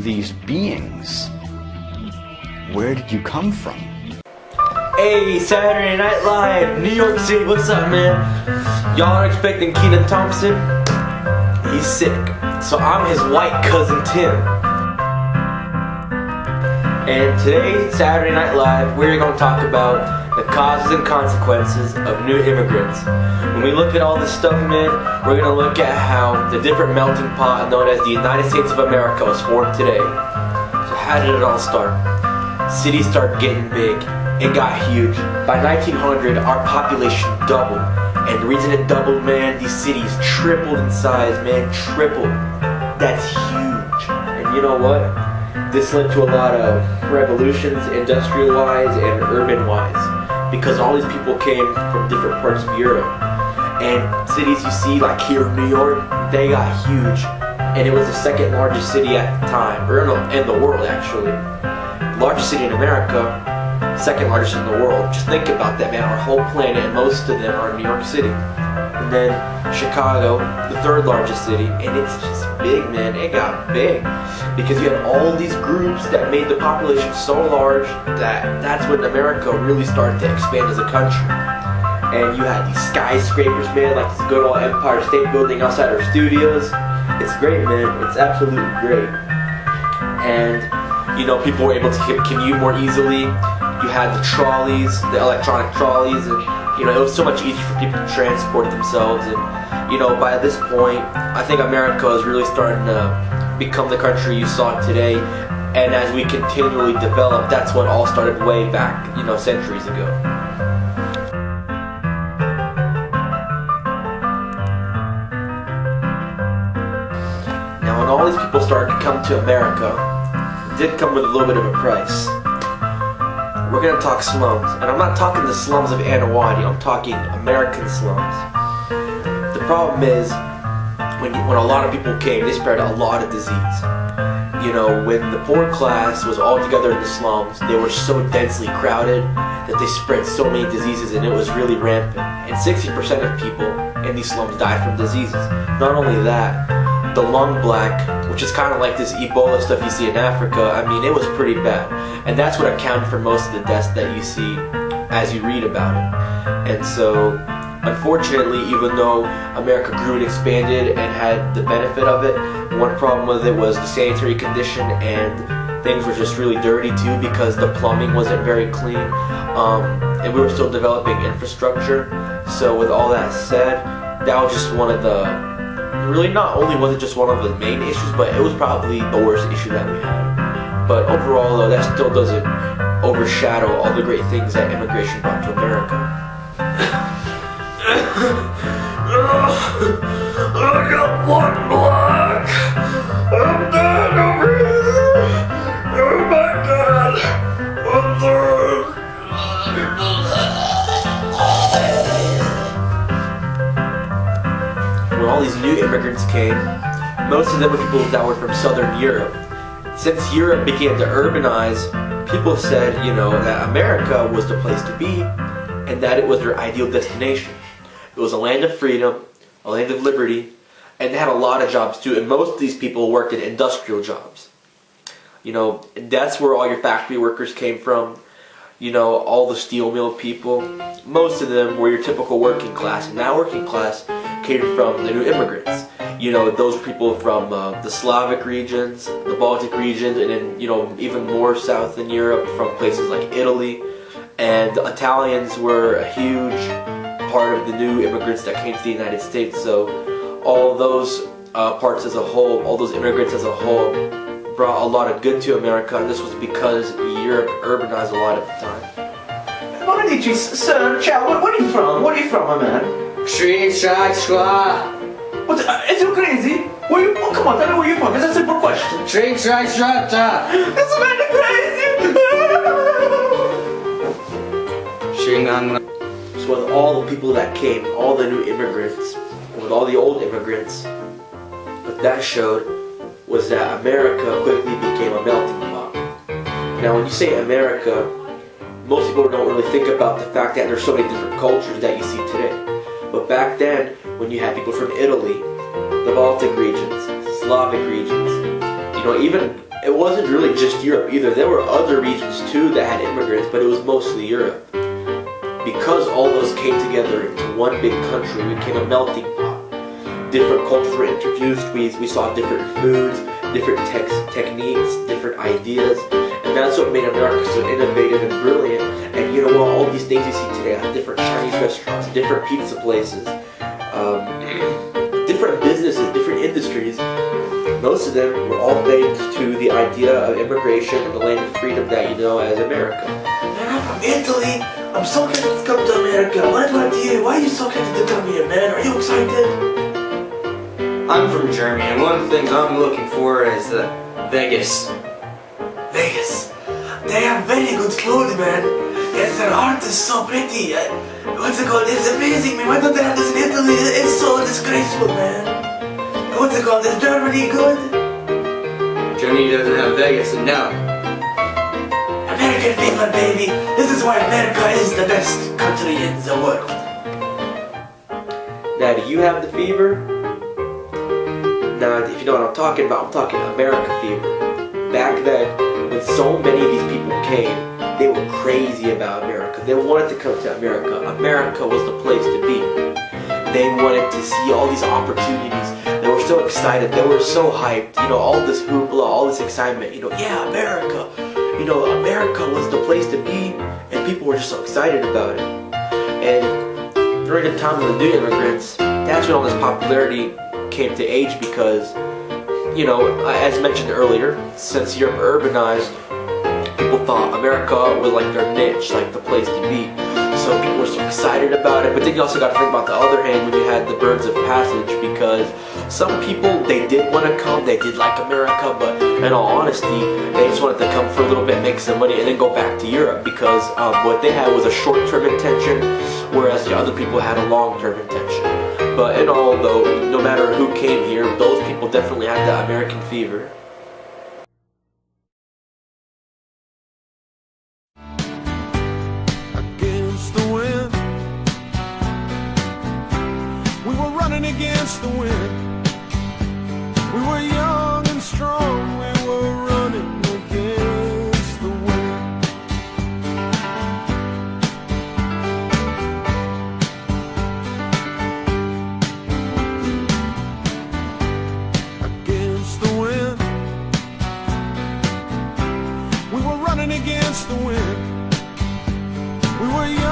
these beings? Where did you come from? Hey, Saturday Night Live, New York City, what's up, man? Y'all are expecting Kenan Thompson? He's sick. So I'm his white cousin Tim. And today, Saturday Night Live, we're going to talk about the causes and consequences of new immigrants. When we look at all this stuff, man, we're going to look at how the different melting pot known as the United States of America was formed today. So how did it all start? Cities started getting big. It got huge. By 1900, our population doubled. And the reason it doubled, man, these cities tripled in size, man, tripled. That's huge. And you know what? This led to a lot of revolutions, industrial-wise and urban-wise, because all these people came from different parts of Europe. And cities you see, like here in New York, they got huge. And it was the second largest city at the time, or in the world, actually. The largest city in America, second largest in the world. Just think about that, man. Our whole planet, and most of them are in New York City. And then Chicago, the third largest city, and it's just big, man. It got big because you had all these groups that made the population so large that's when America really started to expand as a country. And you had these skyscrapers, man, like this good old Empire State Building outside our studios. It's great, man. It's absolutely great. And you know, people were able to commute more easily. You had the trolleys, the electronic trolleys, and you know, it was so much easier for people to transport themselves. And you know, by this point, I think America is really starting to become the country you saw today. And as we continually develop, that's what all started way back, you know, centuries ago. Now, when all these people started to come to America, it did come with a little bit of a price. We're going to talk slums, and I'm not talking the slums of Anawadi, I'm talking American slums. The problem is, when a lot of people came, they spread a lot of disease. You know, when the poor class was all together in the slums, they were so densely crowded that they spread so many diseases, and it was really rampant. And 60% of people in these slums died from diseases. Not only that, the lung black, which is kind of like this Ebola stuff you see in Africa, I mean, it was pretty bad. And that's what accounted for most of the deaths that you see as you read about it. And so, unfortunately, even though America grew and expanded and had the benefit of it, one problem with it was the sanitary condition, and things were just really dirty too because the plumbing wasn't very clean. And we were still developing infrastructure. So with all that said, that was just one of the really, not only was it just one of the main issues, but it was probably the worst issue that we had. But overall, though, that still doesn't overshadow all the great things that immigration brought to America. I got one black. I'm dead over here. Oh my God. I'm sorry. When all these new immigrants came, most of them were people that were from Southern Europe. Since Europe began to urbanize, people said, you know, that America was the place to be and that it was their ideal destination. It was a land of freedom, a land of liberty, and they had a lot of jobs too, and most of these people worked in industrial jobs. You know, that's where all your factory workers came from. You know, all the steel mill people, most of them were your typical working class, and that working class came from the new immigrants. You know, those people from the Slavic regions, the Baltic regions, and then, you know, even more south in Europe from places like Italy. And the Italians were a huge part of the new immigrants that came to the United States. So all those parts as a whole, all those immigrants as a whole, brought a lot of good to America, and this was because Europe urbanized a lot at the time. What did you, sir, child, where are you from? Where are you from, my man? What, is you crazy? Where you, oh, come on, tell me where you're from. It's a simple question. This man is crazy. So with all the people that came, all the new immigrants, with all the old immigrants, what that showed was that America quickly became a melting pot. Now when you say America, most people don't really think about the fact that there's so many different cultures that you see today. But back then, when you had people from Italy, the Baltic regions, Slavic regions, you know, even it wasn't really just Europe either. There were other regions too that had immigrants, but it was mostly Europe. Because all those came together into one big country, we became a melting pot. Different cultures were introduced. We saw different foods, different techniques, different ideas, and that's what made America so innovative and brilliant. And you know what? All these things you see today, like different Chinese restaurants, different pizza places, different businesses, different industries, most of them were all thanks to the idea of immigration and the land of freedom that you know as America. Man, I'm from Italy. I'm so excited to come to America. What about you? Why are you so excited to come here, man? Are you excited? I'm from Germany, and one of the things I'm looking for is Vegas. Vegas. They have very good clothes, man. And their art is so pretty. What's it called? It's amazing, man. Why don't they have this in Italy? It's so disgraceful, man. What's it called? Is Germany good? Germany doesn't have Vegas, and no. American people, baby. This is why America is the best country in the world. Now, do you have the fever? Now, if you know what I'm talking about, I'm talking America fever. Back then, when so many of these people came, they were crazy about America. They wanted to come to America. America was the place to be. They wanted to see all these opportunities. They were so excited. They were so hyped. You know, all this hoopla, all this excitement. You know, yeah, America. You know, America was the place to be, and people were just so excited about it. And during the time of the new immigrants, that's when all this popularity came to age because, you know, as mentioned earlier, since Europe urbanized, people thought America was like their niche, like the place to be. So people were so excited about it. But then you also got to think about the other hand when you had the birds of passage, because some people, they did want to come, they did like America, but in all honesty, they just wanted to come for a little bit, make some money, and then go back to Europe because what they had was a short-term intention, whereas the other people had a long-term intention. But in all, though, no matter who came here, those people definitely had the American fever. Against the wind, we were running against the wind. We were young and strong, we were running against the wind. Against the wind, we were running against the wind. We were young